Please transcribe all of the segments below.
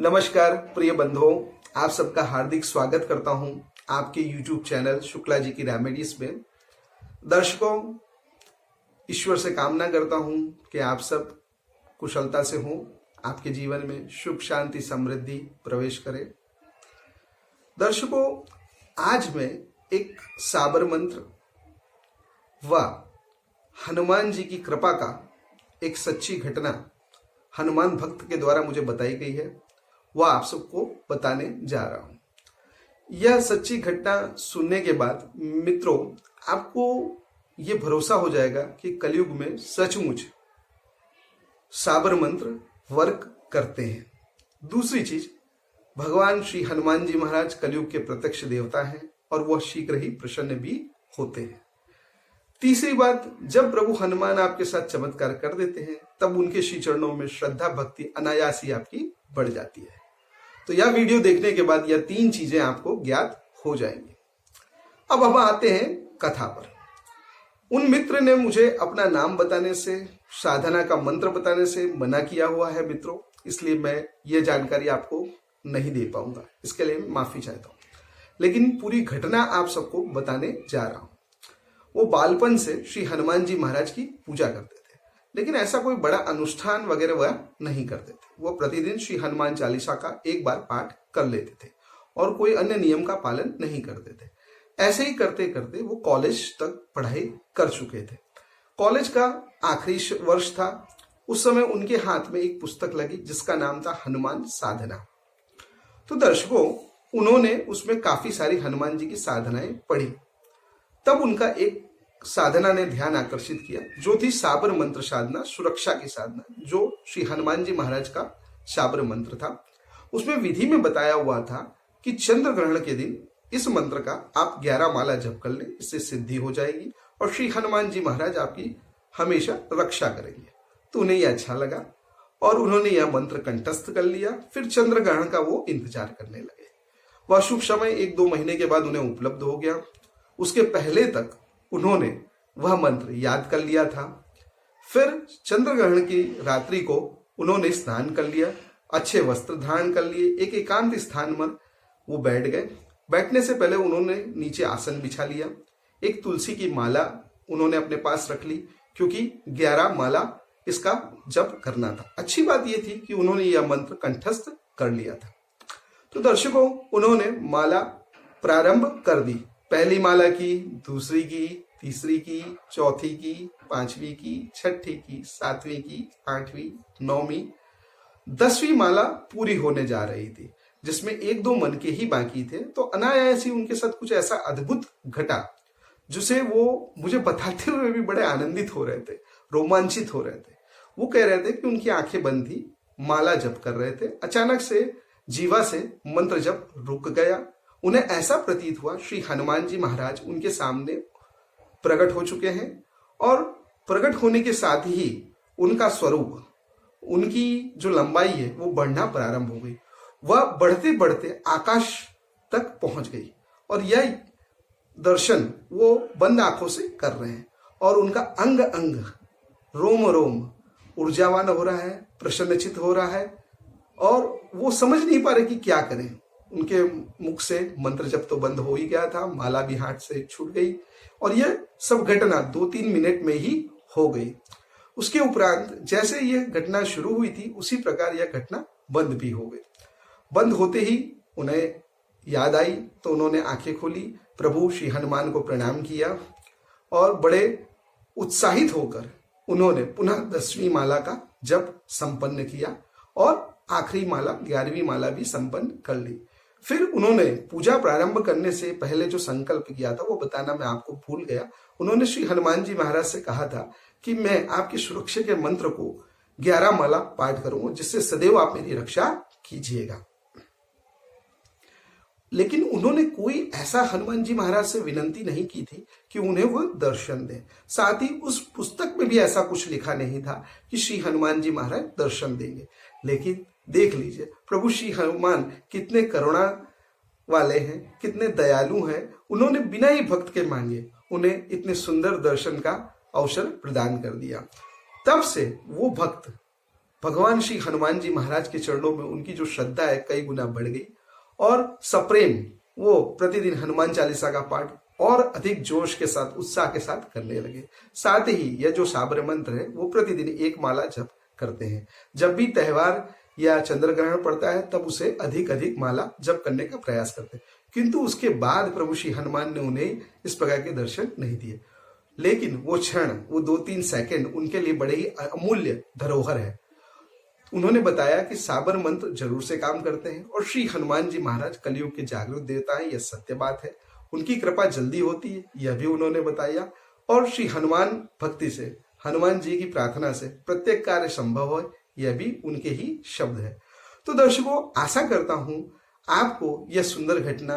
नमस्कार प्रिय बंधुओं, आप सबका हार्दिक स्वागत करता हूं आपके YouTube चैनल शुक्ला जी की रेमेडीज में। दर्शकों, ईश्वर से कामना करता हूं कि आप सब कुशलता से हों, आपके जीवन में सुख शांति समृद्धि प्रवेश करे। दर्शकों, आज मैं एक साबर मंत्र व हनुमान जी की कृपा का एक सच्ची घटना हनुमान भक्त के द्वारा मुझे बताई गई है, वह आप सबको बताने जा रहा हूं। यह सच्ची घटना सुनने के बाद मित्रों, आपको यह भरोसा हो जाएगा कि कलयुग में सचमुच साबर मंत्र वर्क करते हैं। दूसरी चीज, भगवान श्री हनुमान जी महाराज कलयुग के प्रत्यक्ष देवता हैं और वह शीघ्र ही प्रसन्न भी होते हैं। तीसरी बात, जब प्रभु हनुमान आपके साथ चमत्कार कर देते हैं तब उनके श्री चरणों में श्रद्धा भक्ति अनायास ही आपकी बढ़ जाती है। तो यह वीडियो देखने के बाद यह तीन चीजें आपको ज्ञात हो जाएंगी। अब हम आते हैं कथा पर। उन मित्र ने मुझे अपना नाम बताने से, साधना का मंत्र बताने से मना किया हुआ है मित्रों, इसलिए मैं ये जानकारी आपको नहीं दे पाऊंगा, इसके लिए माफी चाहता हूं। लेकिन पूरी घटना आप सबको बताने जा रहा हूं। वो बालपन से श्री हनुमान जी महाराज की पूजा करते थे, लेकिन ऐसा कोई बड़ा अनुष्ठान वगैरह वह नहीं करते थे। वो प्रतिदिन श्री हनुमान चालीसा का एक बार पाठ कर लेते थे और कोई अन्य नियम का पालन नहीं करते थे। ऐसे ही करते करते वो कॉलेज तक पढ़ाई कर चुके थे। कॉलेज का आखिरी वर्ष था। उस समय उनके हाथ में एक पुस्तक लगी जिसका नाम था हनुमान साधना। तो दर्शकों, उन्होंने उसमें काफी सारी हनुमान जी की साधनाएं पढ़ी। तब उनका एक साधना ने ध्यान आकर्षित किया, जो थी साबर मंत्र साधना, सुरक्षा की साधना, जो श्री हनुमान जी महाराज का साबर मंत्र था। उसमें विधि में बताया हुआ था कि चंद्र ग्रहण के दिन इस मंत्र का आप 11 माला जप कर ले, इससे सिद्धि हो जाएगी और श्री हनुमान जी महाराज आपकी हमेशा रक्षा करेंगे। तो उन्हें यह अच्छा लगा और उन्होंने यह मंत्र कंठस्थ कर लिया। फिर चंद्र ग्रहण का वो इंतजार करने लगे। वह शुभ समय 1-2 महीने के बाद उन्हें उपलब्ध हो गया। उसके पहले तक उन्होंने वह मंत्र याद कर लिया था। फिर चंद्र ग्रहण की रात्रि को उन्होंने स्नान कर लिया, अच्छे वस्त्र धारण कर लिए, एक एकांत स्थान पर वो बैठ गए। बैठने से पहले उन्होंने नीचे आसन बिछा लिया। एक तुलसी की माला उन्होंने अपने पास रख ली, क्योंकि 11 माला इसका जप करना था। अच्छी बात यह थी कि उन्होंने यह मंत्र कंठस्थ कर लिया था। तो दर्शकों, उन्होंने माला प्रारंभ कर दी। पहली माला की, दूसरी की, तीसरी की, चौथी की, 5वीं की, 6ठी की, 7वीं की, 8वीं, 9वीं, 10वीं माला पूरी होने जा रही थी, जिसमें 1-2 मन के ही बाकी थे। तो अनायास ही उनके साथ कुछ ऐसा अद्भुत घटा, जिसे वो मुझे बताते हुए भी बड़े आनंदित हो रहे थे, रोमांचित हो रहे थे। वो कह रहे थे कि उनकी आंखें बंद थी, माला जप कर रहे थे। अचानक से जीवा से मंत्र जप रुक गया। उन्हें ऐसा प्रतीत हुआ श्री हनुमान जी महाराज उनके सामने प्रकट हो चुके हैं और प्रकट होने के साथ ही उनका स्वरूप, उनकी जो लंबाई है वो बढ़ना प्रारंभ हो गई। वह बढ़ते बढ़ते आकाश तक पहुंच गई और यह दर्शन वो बंद आंखों से कर रहे हैं और उनका अंग अंग, रोम रोम ऊर्जावान हो रहा है, प्रसन्नचित हो रहा है और वो समझ नहीं पा रहे कि क्या करें। उनके मुख से मंत्र जप तो बंद हो ही गया था, माला भी हाथ से छूट गई और यह सब घटना 2-3 मिनट में ही हो गई। उसके उपरांत जैसे यह घटना शुरू हुई थी, उसी प्रकार यह घटना बंद भी हो गई। बंद होते ही उन्हें याद आई तो उन्होंने आंखें खोली, प्रभु श्री हनुमान को प्रणाम किया और बड़े उत्साहित होकर उन्होंने पुनः 10वीं माला का जप संपन्न किया और आखिरी माला 11वीं माला भी संपन्न कर ली। फिर उन्होंने पूजा प्रारंभ करने से पहले जो संकल्प किया था वो बताना मैं आपको भूल गया। उन्होंने श्री हनुमान जी महाराज से कहा था कि मैं आपकी सुरक्षा के मंत्र को 11 माला पाठ करूंगा, जिससे सदैव आप मेरी रक्षा कीजिएगा। लेकिन उन्होंने कोई ऐसा हनुमान जी महाराज से विनंती नहीं की थी कि उन्हें वो दर्शन दें। साथ ही उस पुस्तक में भी ऐसा कुछ लिखा नहीं था कि श्री हनुमान जी महाराज दर्शन देंगे। लेकिन देख लीजिए प्रभु श्री हनुमान कितने करुणा वाले हैं, कितने दयालु हैं। उन्होंने बिना ही भक्त के मांगे उन्हें इतने सुंदर दर्शन का अवसर प्रदान कर दिया। तब से वो भक्त भगवान श्री हनुमान जी महाराज के चरणों में उनकी जो श्रद्धा है कई गुना बढ़ गई और सप्रेम वो प्रतिदिन हनुमान चालीसा का पाठ और अधिक जोश के साथ उत्साह के साथ करने लगे। साथ ही यह जो साबर मंत्र है वो प्रतिदिन एक माला जप करते हैं। जब भी त्योहार या चंद्र ग्रहण पड़ता है तब उसे अधिक अधिक माला जप करने का प्रयास करते हैं, किंतु उसके बाद प्रभु श्री हनुमान ने उन्हें इस प्रकार के दर्शन नहीं दिए। लेकिन वो क्षण, वो 2-3 सेकंड उनके लिए बड़े ही अमूल्य धरोहर है। उन्होंने बताया कि साबर मंत्र जरूर से काम करते हैं और श्री हनुमान जी महाराज कलयुग के जागरूक देवता है, यह सत्य बात है। उनकी कृपा जल्दी होती है, यह भी उन्होंने बताया। और श्री हनुमान भक्ति से, हनुमान जी की प्रार्थना से प्रत्येक कार्य संभव है, यह भी उनके ही शब्द है। तो दर्शकों, आशा करता हूं आपको यह सुंदर घटना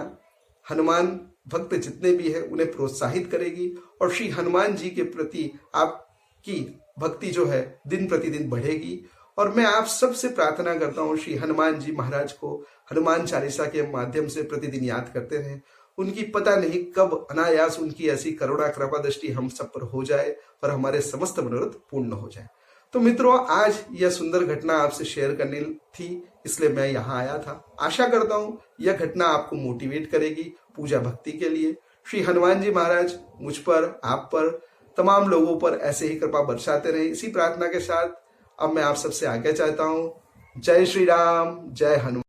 हनुमान भक्त जितने भी है उन्हें प्रोत्साहित करेगी और श्री हनुमान जी के प्रति आपकी भक्ति जो है दिन प्रतिदिन बढ़ेगी। और मैं आप सबसे प्रार्थना करता हूँ श्री हनुमान जी महाराज को हनुमान चालीसा के माध्यम से प्रतिदिन याद करते रहें। उनकी पता नहीं कब अनायास उनकी ऐसी करुणा कृपा दृष्टि हम सब पर हो जाए और हमारे समस्त मनोरथ पूर्ण हो जाए। तो मित्रों, आज यह सुंदर घटना आपसे शेयर करनी थी, इसलिए मैं यहाँ आया था। आशा करता हूँ यह घटना आपको मोटिवेट करेगी पूजा भक्ति के लिए। श्री हनुमान जी महाराज मुझ पर, आप पर, तमाम लोगों पर ऐसे ही कृपा बरसाते रहे। इसी प्रार्थना के साथ अब मैं आप सबसे आज्ञा चाहता हूँ। जय श्री राम, जय हनुमान।